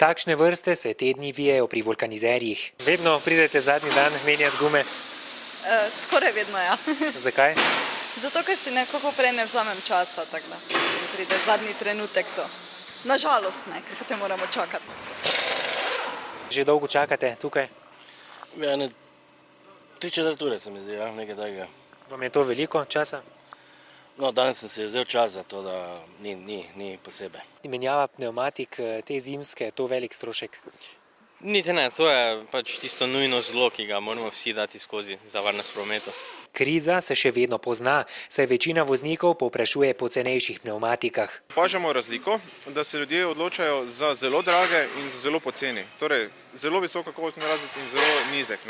Takšne vrste se te dni vijejo pri vulkanizerjih. Vedno pridete zadnji dan menjati gume? Skoraj vedno, ja. Zakaj? Zato, ker si nekako prej ne vzamem časa, tako da pride zadnji trenutek to. Nažalost ne, ker potem moramo čakati. Že dolgo čakate tukaj? Ja, 3/4 ure se mi zdi, ja, nekaj takega. Vam je to veliko časa? No, danes sem si vzel čas za to, da ni posebej. Menjava pnevmatik te zimske, to velik strošek. Niti ne, to je pač tisto nujno zlo, ki ga moramo vsi dati skozi za varnost prometa. Kriza se še vedno pozna, saj večina voznikov povprašuje po cenejših pnevmatikah. Opažamo razliko, da se ljudje odločajo za zelo drage in za zelo poceni. Torej, zelo visok kakovostni razred in zelo nizek,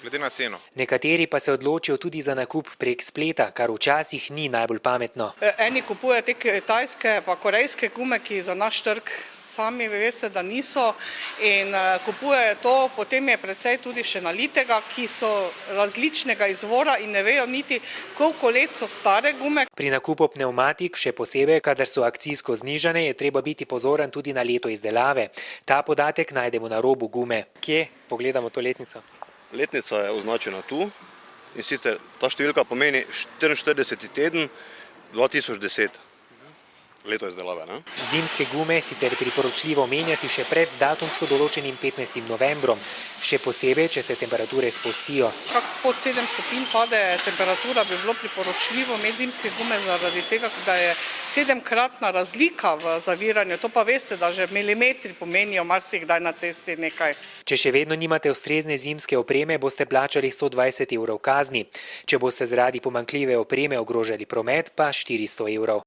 glede na ceno. Nekateri pa se odločijo tudi za nakup prek spleta, kar včasih ni najbolj pametno. Eni kupujejo te kitajske pa korejske gume, ki za naš trg sami veste, da niso, in kupujejo to, potem je precej tudi še nalitega, ki so različnega izvora in ne vejo niti, koliko let so stare gume. Pri nakupu pnevmatik, še posebej, kadar so akcijsko znižane, je treba biti pozoren tudi na leto izdelave. Ta podatek najdemo na robu gume. Kje? Pogledamo to letnico. Letnica je označena tu in sicer ta številka pomeni 44. teden 2010. Leto izdelave, ne? Zimske gume sicer je priporočljivo menjati še pred datumsko določenim 15. novembrom, še posebej, če se temperature spustijo. Pod 7 stopinj pade temperatura, bi bilo priporočljivo imeti zimske gume zaradi tega, da je 7-kratna razlika v zaviranju. To pa veste, da že milimetri pomenijo marsikdaj na cesti nekaj. Če še vedno nimate ustrezne zimske opreme, boste plačali 120 € kazni. Če boste zaradi pomanjkljive opreme ogrožali promet, pa 400 €.